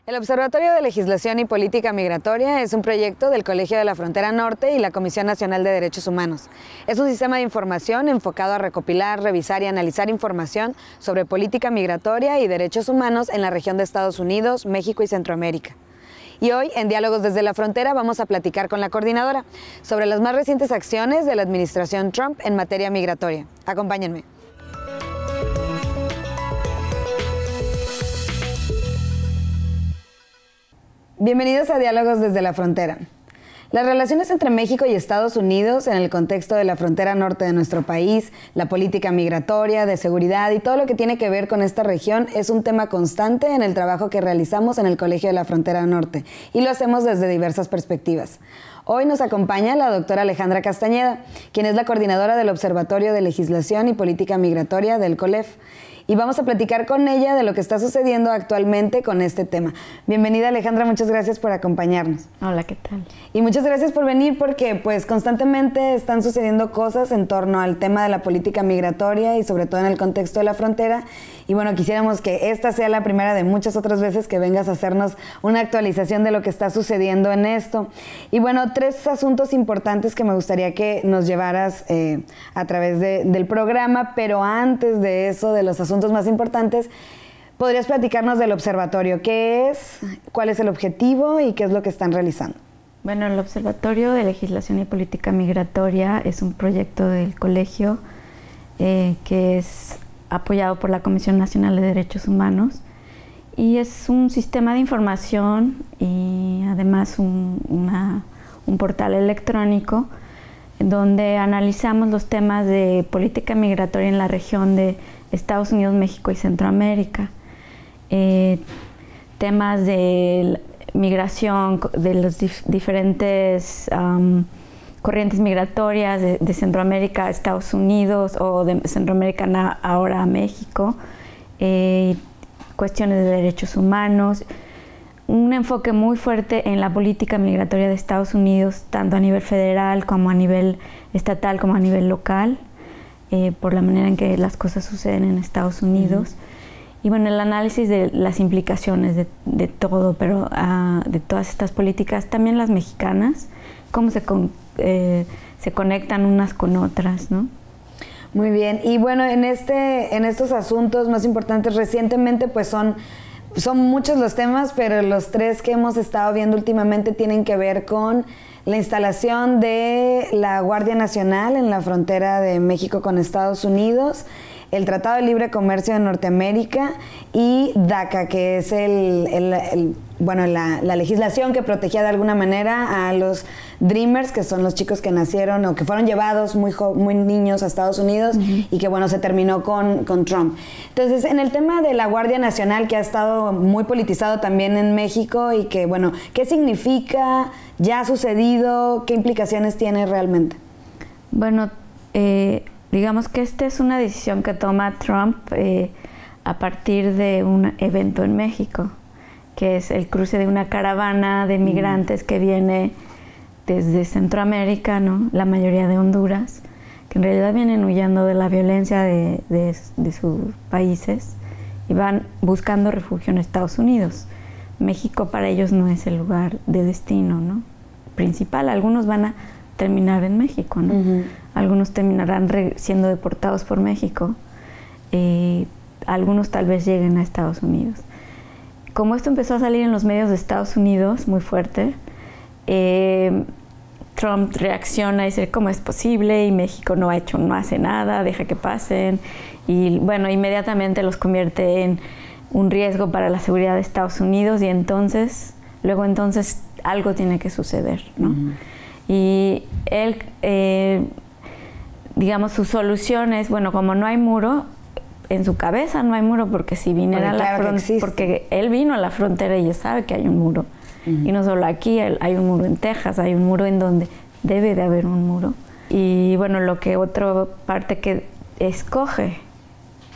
El Observatorio de Legislación y Política Migratoria es un proyecto del Colegio de la Frontera Norte y la Comisión Nacional de Derechos Humanos. Es un sistema de información enfocado a recopilar, revisar y analizar información sobre política migratoria y derechos humanos en la región de Estados Unidos, México y Centroamérica. Y hoy, en Diálogos desde la Frontera, vamos a platicar con la coordinadora sobre las más recientes acciones de la administración Trump en materia migratoria. Acompáñenme. Bienvenidos a Diálogos desde la Frontera. Las relaciones entre México y Estados Unidos en el contexto de la frontera norte de nuestro país, la política migratoria, de seguridad y todo lo que tiene que ver con esta región es un tema constante en el trabajo que realizamos en el Colegio de la Frontera Norte y lo hacemos desde diversas perspectivas. Hoy nos acompaña la doctora Alejandra Castañeda, quien es la coordinadora del Observatorio de Legislación y Política Migratoria del COLEF. Y vamos a platicar con ella de lo que está sucediendo actualmente con este tema. Bienvenida, Alejandra, muchas gracias por acompañarnos. Hola, ¿qué tal? Y muchas gracias por venir porque pues constantemente están sucediendo cosas en torno al tema de la política migratoria y sobre todo en el contexto de la frontera. Y bueno, quisiéramos que esta sea la primera de muchas otras veces que vengas a hacernos una actualización de lo que está sucediendo en esto. Y bueno, tres asuntos importantes que me gustaría que nos llevaras a través del programa, pero antes de eso, de los asuntos más importantes, ¿podrías platicarnos del observatorio? ¿Qué es? ¿Cuál es el objetivo? ¿Y qué es lo que están realizando? Bueno, el Observatorio de Legislación y Política Migratoria es un proyecto del colegio que es apoyado por la Comisión Nacional de Derechos Humanos y es un sistema de información y además un portal electrónico donde analizamos los temas de política migratoria en la región de Estados Unidos, México y Centroamérica. Temas de migración de los diferentes corrientes migratorias de Centroamérica a Estados Unidos o de Centroamérica ahora a México. Cuestiones de derechos humanos. Un enfoque muy fuerte en la política migratoria de Estados Unidos, tanto a nivel federal como a nivel estatal como a nivel local, por la manera en que las cosas suceden en Estados Unidos. Y bueno, el análisis de las implicaciones de todo, pero de todas estas políticas, también las mexicanas, cómo se conectan unas con otras, ¿no? Muy bien. Y bueno, en estos asuntos más importantes recientemente, pues son muchos los temas, pero los tres que hemos estado viendo últimamente tienen que ver con la instalación de la Guardia Nacional en la frontera de México con Estados Unidos, el Tratado de Libre Comercio de Norteamérica y DACA, que es la legislación que protegía de alguna manera a los Dreamers, que son los chicos que nacieron o que fueron llevados muy niños a Estados Unidos y que bueno, se terminó con Trump. Entonces, en el tema de la Guardia Nacional, que ha estado muy politizado también en México y que bueno, ¿qué significa? ¿Ya ha sucedido? ¿Qué implicaciones tiene realmente? Bueno, digamos que esta es una decisión que toma Trump a partir de un evento en México, que es el cruce de una caravana de migrantes que viene desde Centroamérica, ¿no? La mayoría de Honduras, que en realidad vienen huyendo de la violencia de sus países y van buscando refugio en Estados Unidos. México para ellos no es el lugar de destino, ¿no? Principal. Algunos van a terminar en México, ¿no? Algunos terminarán siendo deportados por México. Algunos tal vez lleguen a Estados Unidos. Como esto empezó a salir en los medios de Estados Unidos muy fuerte, Trump reacciona y dice, ¿cómo es posible? Y México no hace nada, deja que pasen. Y bueno, inmediatamente los convierte en un riesgo para la seguridad de Estados Unidos y luego entonces algo tiene que suceder, ¿no? Y él, digamos, su solución es, bueno, como no hay muro, en su cabeza no hay muro, porque si viniera a la frontera, porque él vino a la frontera y ya sabe que hay un muro. Y no solo aquí, hay un muro en Texas, hay un muro en donde debe de haber un muro. Y bueno, otra parte que escoge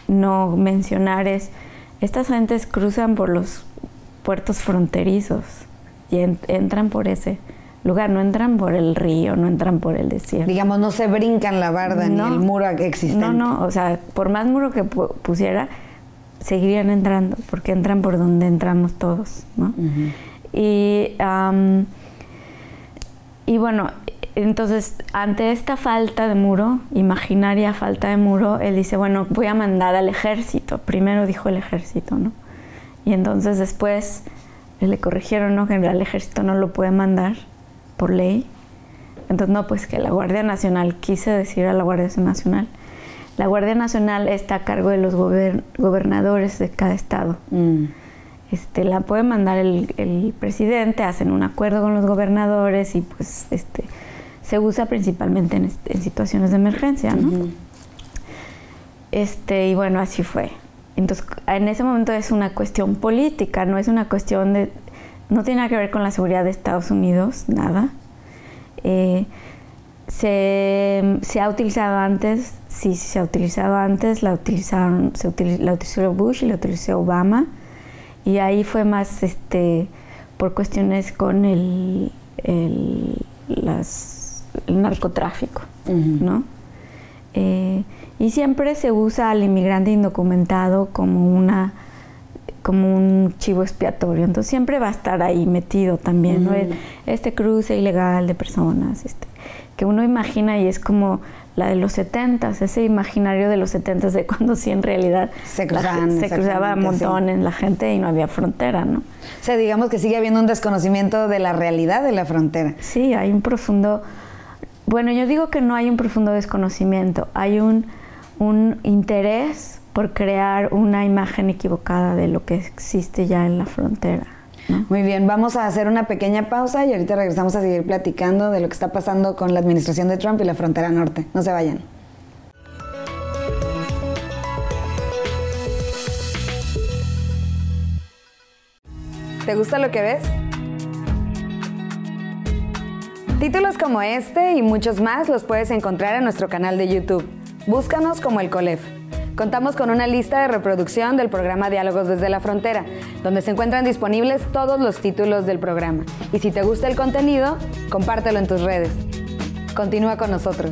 no mencionar es, estas gentes cruzan por los puertos fronterizos y entran por ese lugar, no entran por el río, no entran por el desierto. Digamos, no se brincan la barda ni el muro existente. No, o sea, por más muro que pusiera, seguirían entrando, porque entran por donde entramos todos, ¿no? Y bueno, entonces, ante esta falta de muro, imaginaria falta de muro, él dice, bueno, voy a mandar al ejército. Primero dijo el ejército, ¿no? Y entonces después le corrigieron, ¿no? Que al ejército no lo puede mandar por ley. Entonces, no, pues que la Guardia Nacional, quise decir a la Guardia Nacional. La Guardia Nacional está a cargo de los gobernadores de cada estado. La puede mandar el presidente, hacen un acuerdo con los gobernadores y pues se usa principalmente en situaciones de emergencia, ¿no? Y bueno, así fue. Entonces, en ese momento es una cuestión política, no es una cuestión de... No tiene nada que ver con la seguridad de Estados Unidos, nada. Se ha utilizado antes, sí se ha utilizado antes, la utilizó Bush y la utilizó Obama, y ahí fue más por cuestiones con el narcotráfico, ¿no? Y siempre se usa al inmigrante indocumentado como un chivo expiatorio, entonces siempre va a estar ahí metido también, ¿no? Este cruce ilegal de personas, que uno imagina y es como la de los 70s, ese imaginario de los 70s de cuando sí en realidad se cruzaba montones la gente y no había frontera, ¿no? O sea, digamos que sigue habiendo un desconocimiento de la realidad de la frontera. Sí, hay un profundo... Bueno, yo digo que no hay un profundo desconocimiento, hay un interés por crear una imagen equivocada de lo que existe ya en la frontera, ¿no? Muy bien, vamos a hacer una pequeña pausa y ahorita regresamos a seguir platicando de lo que está pasando con la administración de Trump y la frontera norte. No se vayan. ¿Te gusta lo que ves? Títulos como este y muchos más los puedes encontrar en nuestro canal de YouTube. Búscanos como El Colef. Contamos con una lista de reproducción del programa Diálogos desde la Frontera, donde se encuentran disponibles todos los títulos del programa. Y si te gusta el contenido, compártelo en tus redes. Continúa con nosotros.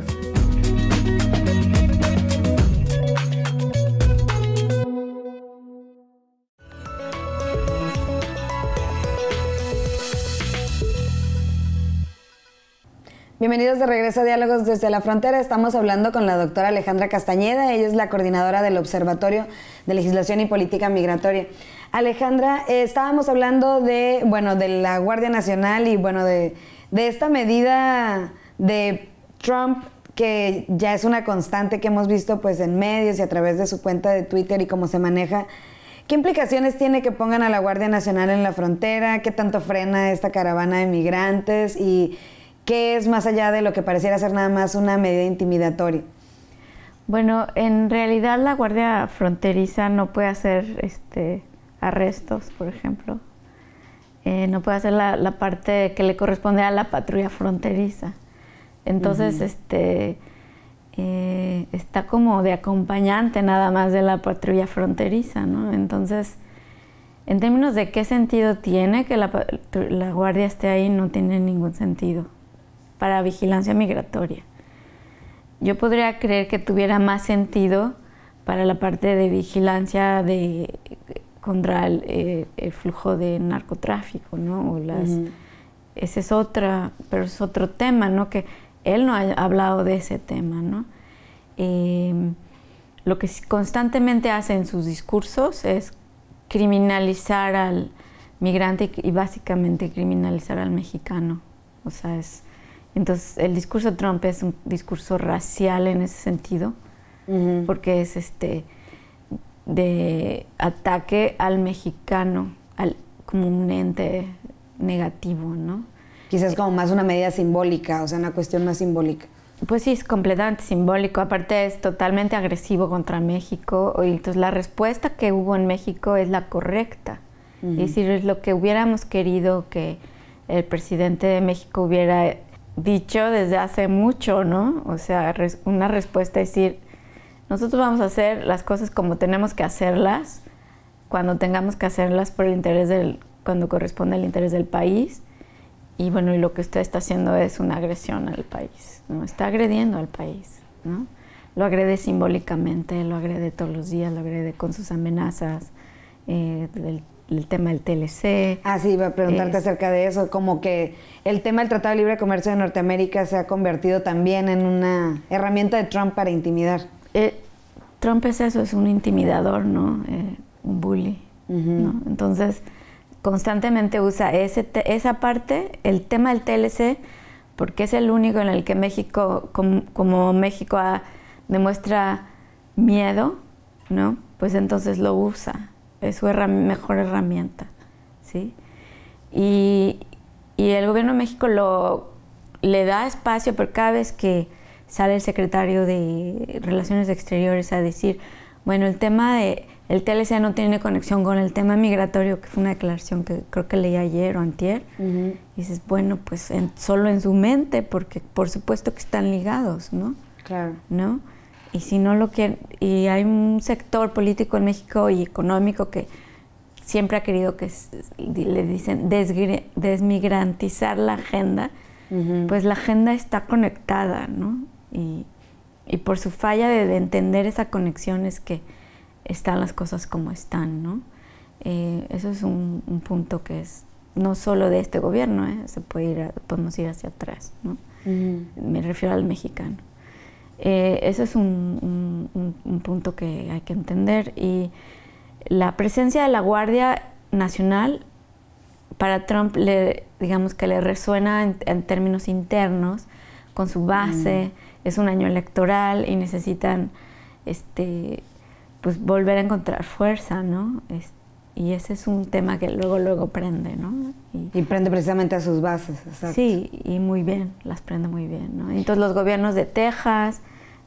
Bienvenidos de regreso a Diálogos desde la Frontera. Estamos hablando con la doctora Alejandra Castañeda. Ella es la coordinadora del Observatorio de Legislación y Política Migratoria. Alejandra, estábamos hablando de la Guardia Nacional y de esta medida de Trump, que ya es una constante que hemos visto pues en medios y a través de su cuenta de Twitter y cómo se maneja. ¿Qué implicaciones tiene que pongan a la Guardia Nacional en la frontera? ¿Qué tanto frena esta caravana de migrantes? Y ¿qué es más allá de lo que pareciera ser nada más una medida intimidatoria? Bueno, en realidad la Guardia Fronteriza no puede hacer arrestos, por ejemplo. No puede hacer la parte que le corresponde a la patrulla fronteriza. Entonces, está como de acompañante nada más de la patrulla fronteriza, ¿no? Entonces, en términos de qué sentido tiene que la Guardia esté ahí, no tiene ningún sentido para vigilancia migratoria. Yo podría creer que tuviera más sentido para la parte de vigilancia contra el flujo de narcotráfico, ¿no? O ese es pero es otro tema, ¿no? Que él no ha hablado de ese tema, ¿no? Lo que constantemente hace en sus discursos es criminalizar al migrante y básicamente criminalizar al mexicano. O sea, entonces, el discurso de Trump es un discurso racial en ese sentido, porque es de ataque al mexicano, como un ente negativo, ¿no? Quizás como más una medida simbólica, o sea, una cuestión más simbólica. Pues sí, es completamente simbólico. Aparte es totalmente agresivo contra México. Y entonces la respuesta que hubo en México es la correcta. Es decir, es lo que hubiéramos querido que el presidente de México hubiera dicho desde hace mucho, ¿no? O sea, una respuesta es decir, nosotros vamos a hacer las cosas como tenemos que hacerlas, cuando tengamos que hacerlas por el interés cuando corresponde al interés del país. Y bueno, y lo que usted está haciendo es una agresión al país, ¿no? Está agrediendo al país, ¿no? lo agrede simbólicamente, lo agrede todos los días, lo agrede con sus amenazas, el tema del TLC. Ah, sí, iba a preguntarte acerca de eso, como que el tema del Tratado de Libre Comercio de Norteamérica se ha convertido también en una herramienta de Trump para intimidar. Trump es eso, es un intimidador, ¿no? Un bully, ¿no? Entonces, constantemente usa esa parte, el tema del TLC, porque es el único en el que México, como México demuestra miedo, ¿no? Pues entonces lo usa, es su mejor herramienta, ¿sí? Y el gobierno de México le da espacio, pero cada vez que sale el secretario de Relaciones Exteriores a decir, bueno, el tema del TLC no tiene conexión con el tema migratorio, que fue una declaración que creo que leí ayer o antier, y dices, bueno, pues solo en su mente, porque por supuesto que están ligados, ¿no? Claro. ¿No? Y si no lo quieren, y hay un sector político en México y económico que siempre ha querido que le dicen desmigrantizar la agenda, pues la agenda está conectada, ¿no? Y por su falla de entender esa conexión es que están las cosas como están, ¿no? Eso es un punto que es no solo de este gobierno, podemos ir hacia atrás, ¿no? Me refiero al mexicano. Eso es un punto que hay que entender. Y la presencia de la Guardia Nacional para Trump, digamos que le resuena en términos internos con su base. Es un año electoral y necesitan pues volver a encontrar fuerza, ¿no? Y ese es un tema que luego prende, ¿no? Y prende precisamente a sus bases, exacto. Sí, y muy bien, las prende muy bien, ¿no? Entonces los gobiernos de Texas,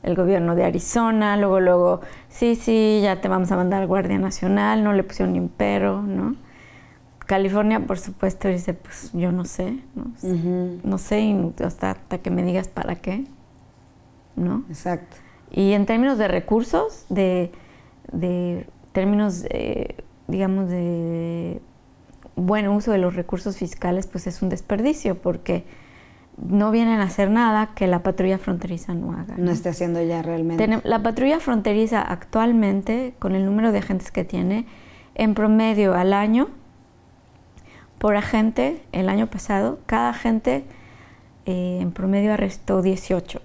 el gobierno de Arizona, luego, sí, ya te vamos a mandar Guardia Nacional, no le pusieron ni un pero, ¿no? California, por supuesto, dice, pues yo no sé, ¿no? No sé, y hasta que me digas para qué, ¿no? Exacto. Y en términos de recursos, términos, digamos, de buen uso de los recursos fiscales, pues es un desperdicio, porque no vienen a hacer nada que la patrulla fronteriza no haga, ¿no? No esté haciendo ya realmente. La patrulla fronteriza actualmente, con el número de agentes que tiene, en promedio al año, por agente, el año pasado, cada agente en promedio arrestó 18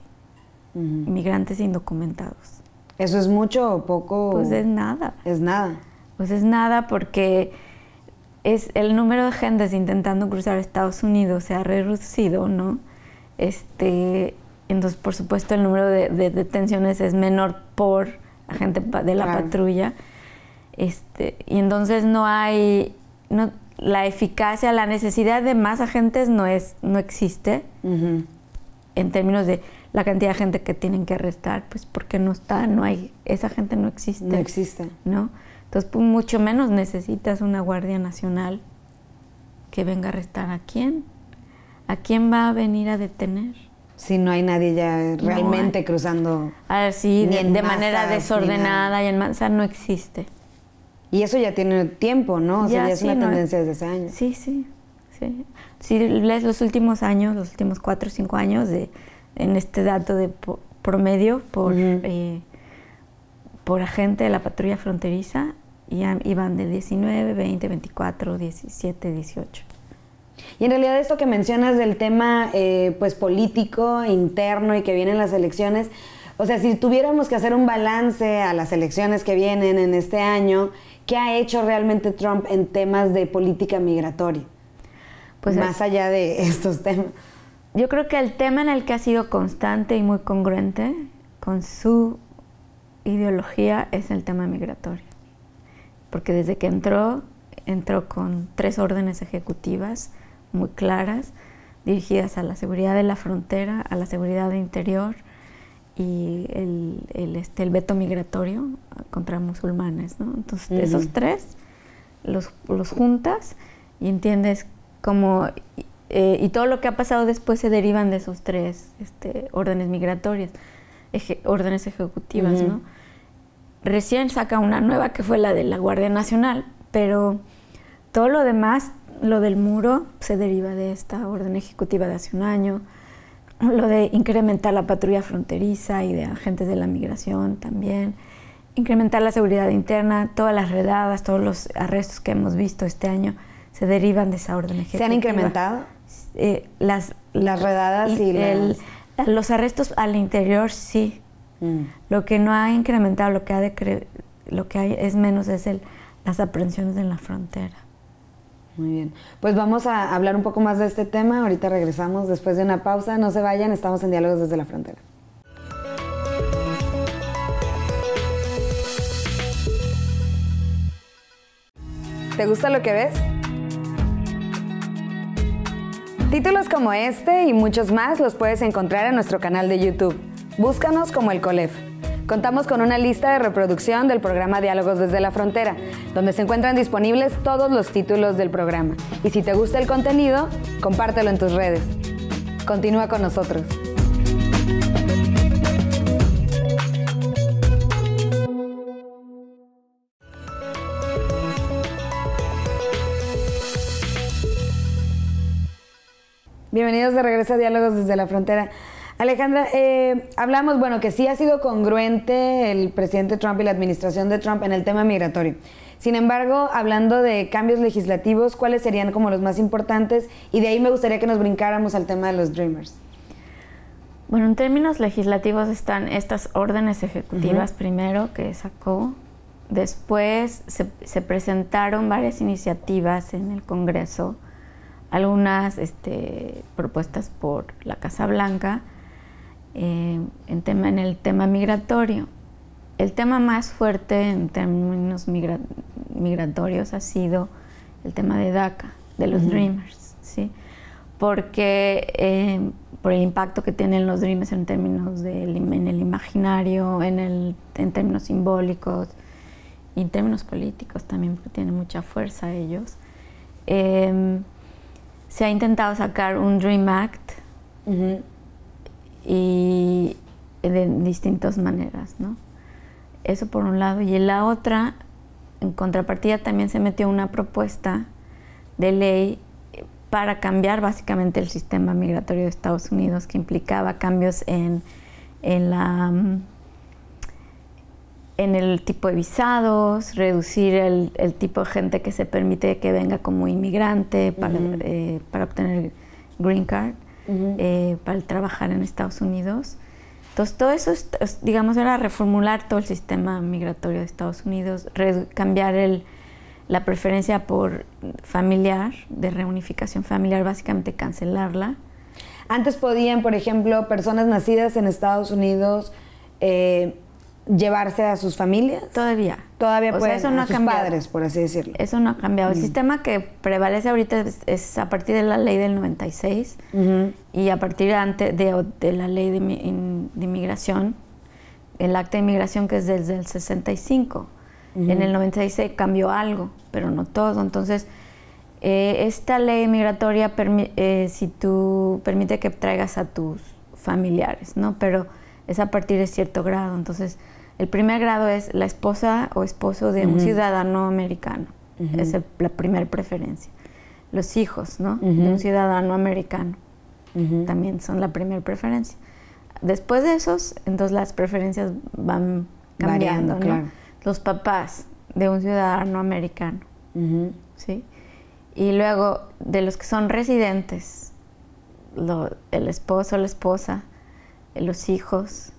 inmigrantes indocumentados. ¿Eso es mucho o poco? Pues es nada. Es nada. Pues es nada, porque es el número de agentes intentando cruzar Estados Unidos se ha reducido, ¿no? Entonces, por supuesto, el número de detenciones es menor por agente de la patrulla. Y entonces la eficacia, la necesidad de más agentes no existe en términos de la cantidad de gente que tienen que arrestar, pues porque esa gente no existe. No existe. ¿No? Entonces, pues, mucho menos necesitas una Guardia Nacional que venga a arrestar a quién. ¿A quién va a venir a detener? Si no hay nadie ya realmente cruzando. Así, de manera desordenada y en masa, no existe. Y eso ya tiene tiempo, ¿no? O sea, ya es una tendencia desde hace años. Sí. Si lees los últimos años, los últimos 4 o 5 años, en este dato de promedio por agente de la patrulla fronteriza, iban de 19, 20, 24, 17, 18. Y en realidad esto que mencionas del tema pues político, interno y que vienen las elecciones, o sea, si tuviéramos que hacer un balance a las elecciones que vienen en este año, ¿qué ha hecho realmente Trump en temas de política migratoria? Pues más allá de estos temas. Yo creo que el tema en el que ha sido constante y muy congruente con su ideología es el tema migratorio. Porque desde que entró con 3 órdenes ejecutivas muy claras, dirigidas a la seguridad de la frontera, a la seguridad interior y el veto migratorio contra musulmanes, ¿no? Entonces, esos 3 los juntas y entiendes cómo... y todo lo que ha pasado después se derivan de esos 3 órdenes migratorias, órdenes ejecutivas, ¿no? Recién saca una nueva que fue la de la Guardia Nacional, pero todo lo demás, lo del muro, se deriva de esta orden ejecutiva de hace un año. lo de incrementar la patrulla fronteriza y de agentes de la migración también, incrementar la seguridad interna, todas las redadas, todos los arrestos que hemos visto este año se derivan de esa orden ejecutiva. ¿Se han incrementado? Las redadas y los arrestos al interior, sí. Lo que no ha incrementado, lo que hay es menos, es las aprehensiones en la frontera. Muy bien. Pues vamos a hablar un poco más de este tema. Ahorita regresamos después de una pausa. No se vayan, estamos en Diálogos desde la Frontera. ¿Te gusta lo que ves? Títulos como este y muchos más los puedes encontrar en nuestro canal de YouTube. Búscanos como El Colef. Contamos con una lista de reproducción del programa Diálogos desde la Frontera, donde se encuentran disponibles todos los títulos del programa. Y si te gusta el contenido, compártelo en tus redes. Continúa con nosotros. Bienvenidos de regreso a Diálogos desde la Frontera. Alejandra, hablamos, bueno, que sí ha sido congruente el presidente Trump y la administración de Trump en el tema migratorio. Sin embargo, hablando de cambios legislativos, ¿cuáles serían como los más importantes? Y de ahí me gustaría que nos brincáramos al tema de los Dreamers. Bueno, en términos legislativos están estas órdenes ejecutivas primero que sacó. Después se presentaron varias iniciativas en el Congreso, algunas propuestas por la Casa Blanca, en el tema migratorio. El tema más fuerte en términos migratorios ha sido el tema de DACA, de los Dreamers, ¿sí? Porque por el impacto que tienen los Dreamers en términos en el imaginario, en términos simbólicos y en términos políticos también, porque tienen mucha fuerza ellos. Se ha intentado sacar un Dream Act y de distintas maneras, ¿no? Eso por un lado. Y en la otra, en contrapartida, también se metió una propuesta de ley para cambiar básicamente el sistema migratorio de Estados Unidos, que implicaba cambios en el tipo de visados, reducir el tipo de gente que se permite que venga como inmigrante para obtener green card, para trabajar en Estados Unidos. Entonces, todo eso, digamos, era reformular todo el sistema migratorio de Estados Unidos, cambiar la preferencia por familiar, de reunificación familiar, básicamente cancelarla. Antes podían, por ejemplo, personas nacidas en Estados Unidos llevarse a sus familias. Todavía pueden, eso no a sus padres, por así decirlo. Eso no ha cambiado. El sistema que prevalece ahorita es a partir de la ley del 96 y a partir de la ley de inmigración, el acta de inmigración, que es desde el 65. En el 96 cambió algo, pero no todo. Entonces, esta ley migratoria permite que traigas a tus familiares, ¿no? Pero es a partir de cierto grado. Entonces, el primer grado es la esposa o esposo de un ciudadano americano. Es la primera preferencia. Los hijos, ¿no? De un ciudadano americano también son la primera preferencia. Después de esos, entonces las preferencias van cambiando, ¿no? Claro. Los papás de un ciudadano americano, ¿sí? Y luego, de los que son residentes, el esposo o la esposa, los hijos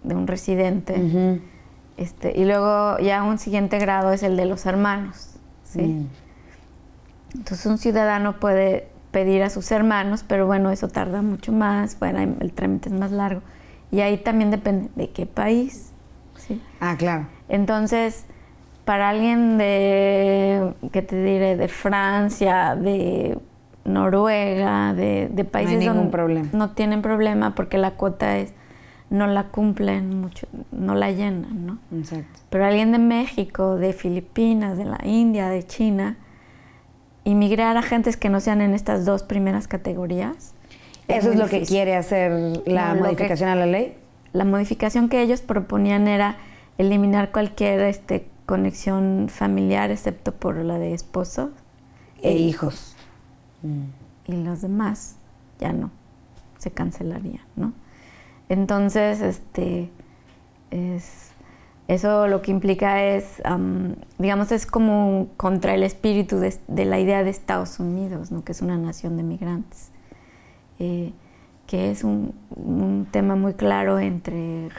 de un residente, y luego ya un siguiente grado es el de los hermanos, ¿sí? Entonces un ciudadano puede pedir a sus hermanos, pero bueno, eso tarda mucho más, bueno, el trámite es más largo, y ahí también depende de qué país, ¿sí? Ah, claro. Entonces, para alguien de Francia, de Noruega, de países no hay ningún donde problema. No tienen problema porque la cuota no la cumplen mucho, no la llenan, ¿no? Exacto. Pero alguien de México, de Filipinas, de la India, de China, inmigrar a gentes que no sean en estas dos primeras categorías. ¿Eso es lo que quiere hacer la modificación a la ley? La modificación que ellos proponían era eliminar cualquier conexión familiar, excepto por la de esposos e hijos. Y los demás ya no. se cancelarían, ¿no? Entonces, eso lo que implica es, digamos, es como contra el espíritu de la idea de Estados Unidos, ¿no? Que es una nación de migrantes, que es un tema muy claro entre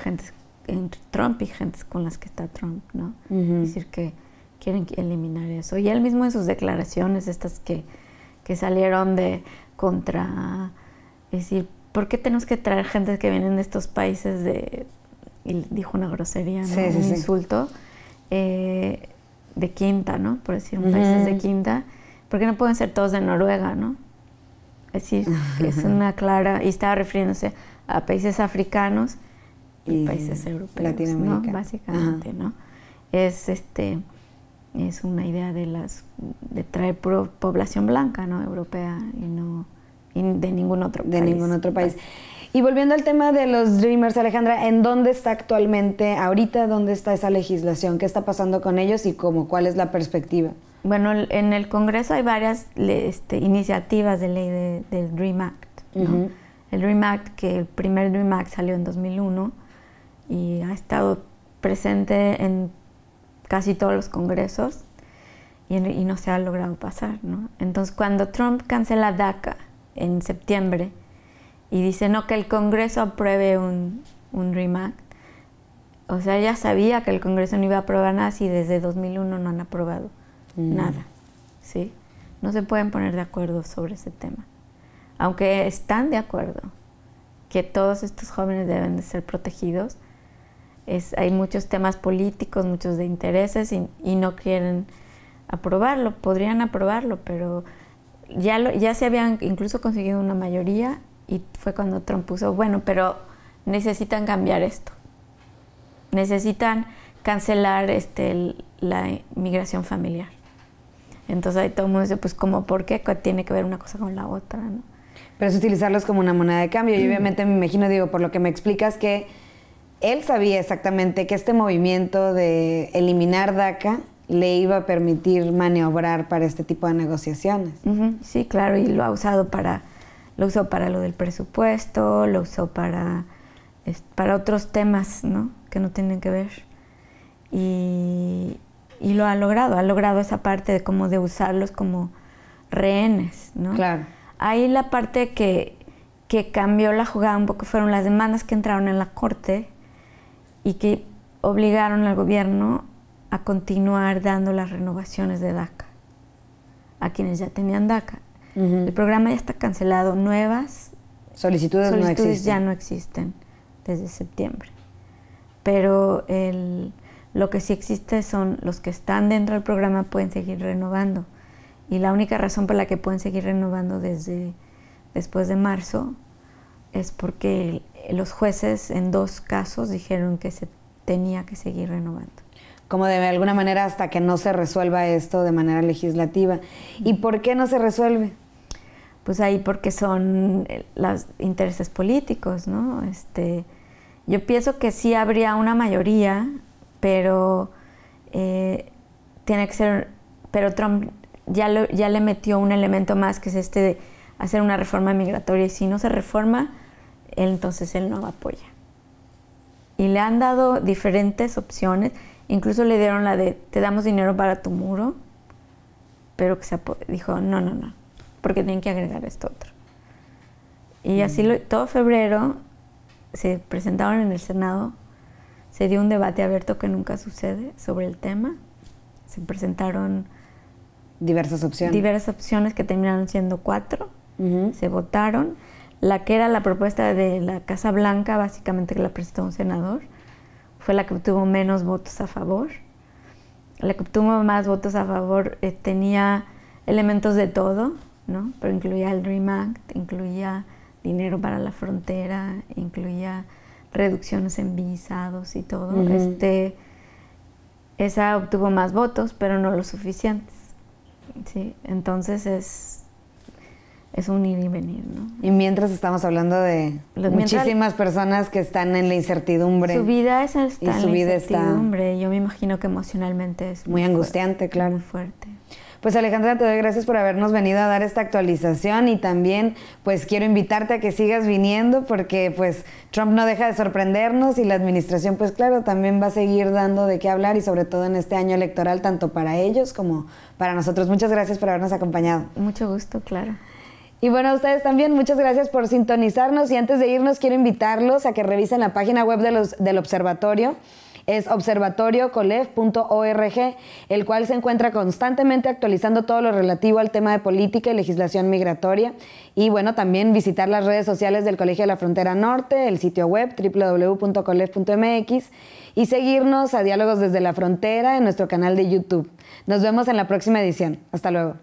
Trump y gentes con las que está Trump, ¿no? Es decir, que quieren eliminar eso. Y él mismo en sus declaraciones, estas que salieron contra, es decir, ¿por qué tenemos que traer gente que vienen de estos países y dijo una grosería, ¿no? Un insulto de quinta, ¿no? Por decir, países de quinta. ¿Por qué no pueden ser todos de Noruega, no? Es decir, es una clara, y estaba refiriéndose a países africanos y países europeos, ¿no? Básicamente, ¿no? Es una idea de traer población blanca, ¿no? Europea y de ningún otro país. De ningún otro país. Y volviendo al tema de los Dreamers, Alejandra, ¿en dónde está actualmente, ahorita, dónde está esa legislación? ¿Qué está pasando con ellos y cuál es la perspectiva? Bueno, en el Congreso hay varias iniciativas de ley del Dream Act, ¿no? El Dream Act, que el primer Dream Act salió en 2001 y ha estado presente en casi todos los congresos y no se ha logrado pasar, ¿no? Entonces, cuando Trump cancela DACA en septiembre y dice no, que el Congreso apruebe un Dream Act, o sea, ya sabía que el Congreso no iba a aprobar nada si desde 2001 no han aprobado nada, ¿sí? No se pueden poner de acuerdo sobre ese tema, aunque están de acuerdo que todos estos jóvenes deben de ser protegidos. Hay muchos temas políticos, muchos de intereses y no quieren aprobarlo. Podrían aprobarlo, pero ya se habían incluso conseguido una mayoría y fue cuando Trump puso, bueno, pero necesitan cambiar esto. Necesitan cancelar la migración familiar. Entonces ahí todo el mundo dice, pues ¿cómo? ¿Por qué? Tiene que ver una cosa con la otra, ¿no? Pero es utilizarlos como una moneda de cambio. Y obviamente me imagino, digo, por lo que me explicas, que él sabía exactamente que este movimiento de eliminar DACA le iba a permitir maniobrar para este tipo de negociaciones. Sí, claro, y lo usó para lo del presupuesto, lo usó para otros temas, ¿no? Que no tienen que ver. Y lo ha logrado esa parte de usarlos como rehenes, ¿no? Claro. Ahí la parte que cambió la jugada un poco fueron las demandas que entraron en la corte y que obligaron al gobierno a continuar dando las renovaciones de DACA a quienes ya tenían DACA. El programa ya está cancelado, nuevas solicitudes no existen. Ya no existen desde septiembre. Pero lo que sí existe son los que están dentro del programa pueden seguir renovando. Y la única razón por la que pueden seguir renovando después de marzo es porque los jueces en 2 casos dijeron que se tenía que seguir renovando. Como de alguna manera hasta que no se resuelva esto de manera legislativa. ¿Y por qué no se resuelve? Pues ahí porque son los intereses políticos, ¿no? Yo pienso que sí habría una mayoría, pero tiene que ser, pero Trump ya le metió un elemento más, que es de hacer una reforma migratoria, y si no se reforma, entonces él no apoya. Y le han dado diferentes opciones, incluso le dieron la de te damos dinero para tu muro, pero que dijo no, porque tienen que agregar esto otro. Y así todo febrero se presentaron en el Senado, se dio un debate abierto que nunca sucede sobre el tema, se presentaron diversas opciones que terminaron siendo 4, se votaron. La que era la propuesta de la Casa Blanca, básicamente que la presentó un senador, fue la que obtuvo menos votos a favor. La que obtuvo más votos a favor tenía elementos de todo, ¿no? Pero incluía el Dream Act, incluía dinero para la frontera, incluía reducciones en visados y todo. Esa obtuvo más votos, pero no los suficientes, ¿sí? Entonces es un ir y venir, ¿no? Y mientras estamos hablando de muchísimas personas que están en la incertidumbre. Su vida está y en su la vida incertidumbre. Yo me imagino que emocionalmente es muy angustiante, claro. Muy fuerte. Pues Alejandra, te doy gracias por habernos venido a dar esta actualización y también pues quiero invitarte a que sigas viniendo porque pues Trump no deja de sorprendernos y la administración pues claro también va a seguir dando de qué hablar y sobre todo en este año electoral tanto para ellos como para nosotros. Muchas gracias por habernos acompañado. Mucho gusto, claro. Y bueno, a ustedes también, muchas gracias por sintonizarnos y antes de irnos quiero invitarlos a que revisen la página web del observatorio. Es observatoriocolev.org, el cual se encuentra constantemente actualizando todo lo relativo al tema de política y legislación migratoria. Y bueno, también visitar las redes sociales del Colegio de la Frontera Norte, el sitio web www.colev.mx y seguirnos a Diálogos desde la Frontera en nuestro canal de YouTube. Nos vemos en la próxima edición. Hasta luego.